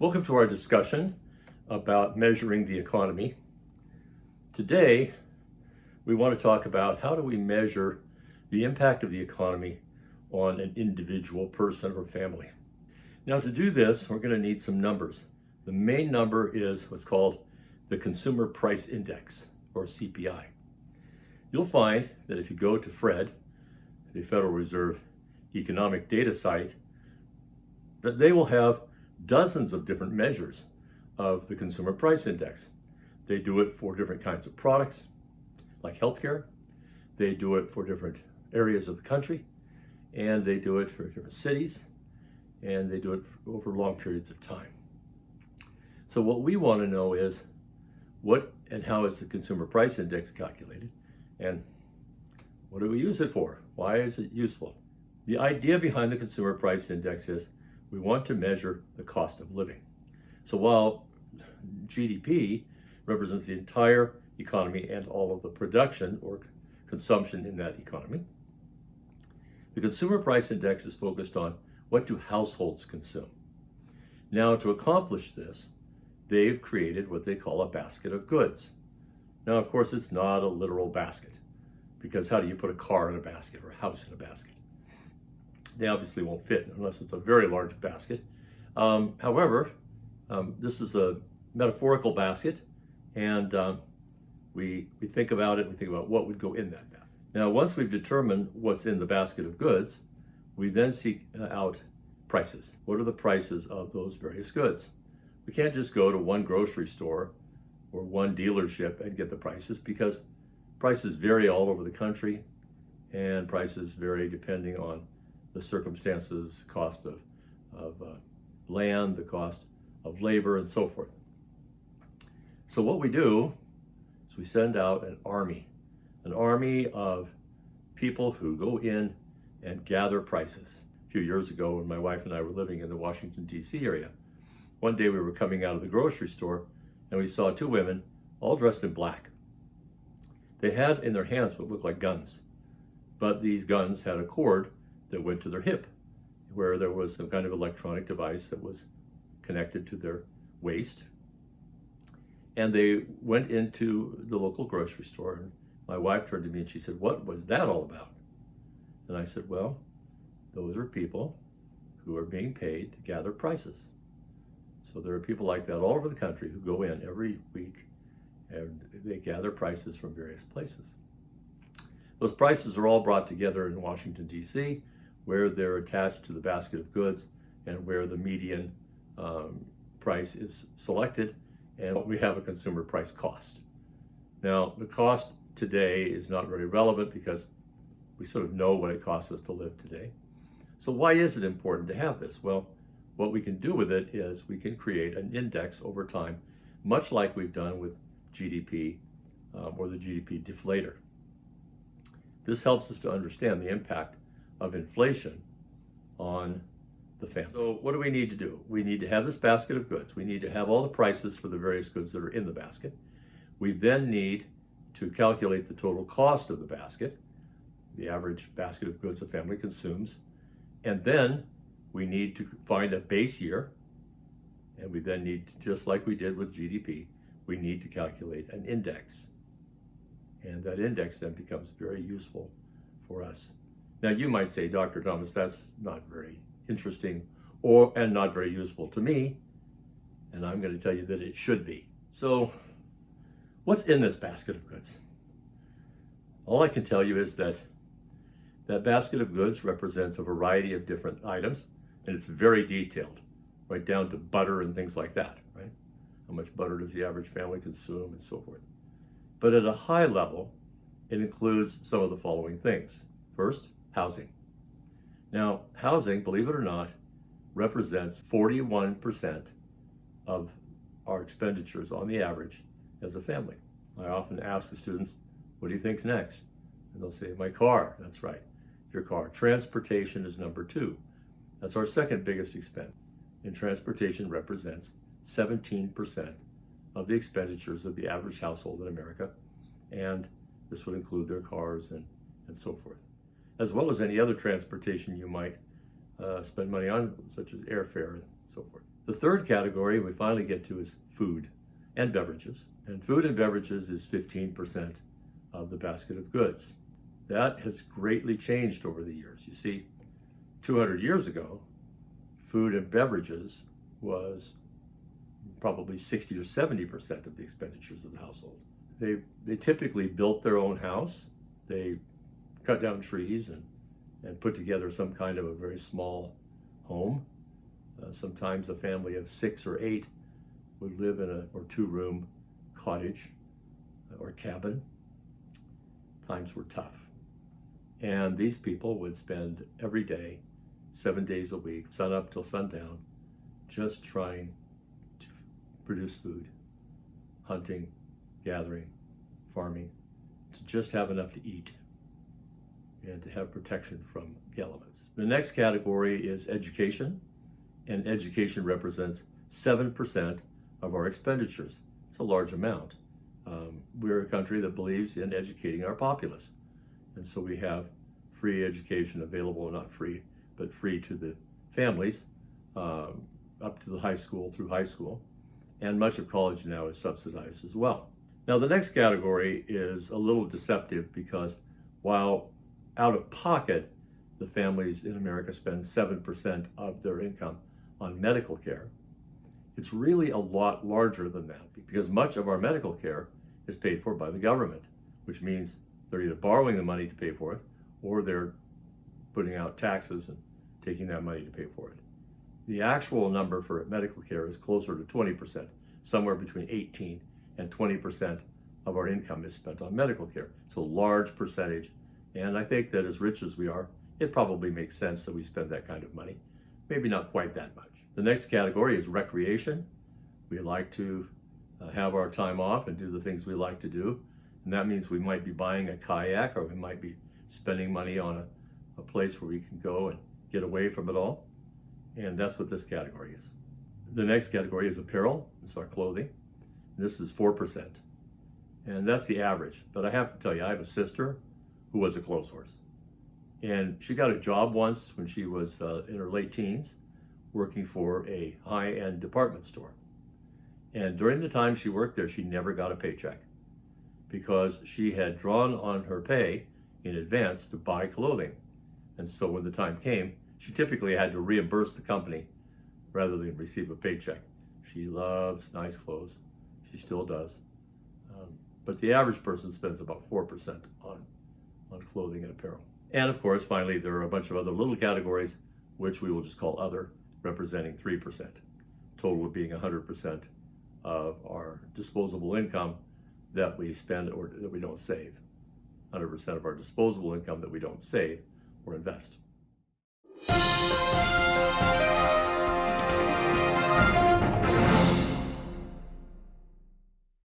Welcome to our discussion about measuring the economy. Today, we want to talk about how do we measure the impact of the economy on an individual person or family. Now, to do this, we're going to need some numbers. The main number is what's called the Consumer Price Index, or CPI. You'll find that if you go to FRED, the Federal Reserve Economic Data Site, that they will have dozens of different measures of the Consumer Price Index. They do it for different kinds of products, like healthcare. They do it for different areas of the country, and they do it for different cities, and they do it over long periods of time. So what we want to know is what and how is the Consumer Price Index calculated, and what do we use it for? Why is it useful? The idea behind the Consumer Price Index is we want to measure the cost of living. So while GDP represents the entire economy and all of the production or consumption in that economy, the Consumer Price Index is focused on what do households consume. Now, to accomplish this, they've created what they call a basket of goods. Now, of course, it's not a literal basket, because how do you put a car in a basket or a house in a basket? They obviously won't fit unless it's a very large basket. However, this is a metaphorical basket, and we think about it, we think about what would go in that basket. Now, once we've determined what's in the basket of goods, we then seek out prices. What are the prices of those various goods? We can't just go to one grocery store or one dealership and get the prices, because prices vary all over the country, and prices vary depending on the circumstances, cost of land, the cost of labor, and so forth. So what we do is we send out an army of people who go in and gather prices. A few years ago, when my wife and I were living in the Washington, D.C. area, one day we were coming out of the grocery store and we saw two women all dressed in black. They had in their hands what looked like guns, but these guns had a cord that went to their hip, where there was some kind of electronic device that was connected to their waist. And they went into the local grocery store, and my wife turned to me and she said, "What was that all about?" And I said, "Well, those are people who are being paid to gather prices." So there are people like that all over the country who go in every week and they gather prices from various places. Those prices are all brought together in Washington, D.C., where they're attached to the basket of goods and where the median price is selected, and we have a consumer price cost. Now, the cost today is not very relevant because we sort of know what it costs us to live today. So why is it important to have this? Well, what we can do with it is we can create an index over time, much like we've done with GDP or the GDP deflator. This helps us to understand the impact of inflation on the family. So what do we need to do? We need to have this basket of goods. We need to have all the prices for the various goods that are in the basket. We then need to calculate the total cost of the basket, the average basket of goods a family consumes, and then we need to find a base year, and we then need, just like we did with GDP, we need to calculate an index. And that index then becomes very useful for us. Now, you might say, "Dr. Thomas, that's not very interesting and not very useful to me." And I'm going to tell you that it should be. So what's in this basket of goods? All I can tell you is that that basket of goods represents a variety of different items, and it's very detailed, right down to butter and things like that, right? How much butter does the average family consume and so forth. But at a high level, it includes some of the following things. First, housing. Now, housing, believe it or not, represents 41% of our expenditures on the average as a family. I often ask the students, "What do you think's next?" And they'll say, "My car." That's right, your car. Transportation is number 2. That's our second biggest expense. And transportation represents 17% of the expenditures of the average household in America. And this would include their cars and so forth, as well as any other transportation you might spend money on, such as airfare and so forth. The third category we finally get to is food and beverages. And food and beverages is 15% of the basket of goods. That has greatly changed over the years. You see, 200 years ago, food and beverages was probably 60 or 70% of the expenditures of the household. They typically built their own house. They cut down trees and put together some kind of a very small home. Sometimes a family of 6 or 8 would live in a or 2-room cottage or cabin. Times were tough. And these people would spend every day, 7 days a week, sun up till sundown, just trying to produce food, hunting, gathering, farming, to just have enough to eat and to have protection from the elements. The next category is education, and education represents 7% of our expenditures. It's a large amount. We're a country that believes in educating our populace. And so we have free education available, not free, but free to the families up to the high school, through high school. And much of college now is subsidized as well. Now the next category is a little deceptive because while out of pocket, the families in America spend 7% of their income on medical care, it's really a lot larger than that because much of our medical care is paid for by the government, which means they're either borrowing the money to pay for it or they're putting out taxes and taking that money to pay for it. The actual number for medical care is closer to 20%, somewhere between 18 and 20% of our income is spent on medical care. It's a large percentage, and I think that as rich as we are, it probably makes sense that we spend that kind of money. Maybe not quite that much. The next category is recreation. We like to have our time off and do the things we like to do, and that means we might be buying a kayak or we might be spending money on a place where we can go and get away from it all, and that's what this category is. The next category is apparel. It's our clothing. This is 4%, and that's the average. But I have to tell you, I have a sister who was a clothes horse, and she got a job once when she was in her late teens working for a high-end department store. And during the time she worked there, she never got a paycheck because she had drawn on her pay in advance to buy clothing. And so when the time came, she typically had to reimburse the company rather than receive a paycheck. She loves nice clothes. She still does. But the average person spends about 4% on clothing and apparel. And of course, finally, there are a bunch of other little categories, which we will just call other, representing 3%. Total being 100% of our disposable income that we spend or that we don't save. 100% of our disposable income that we don't save or invest.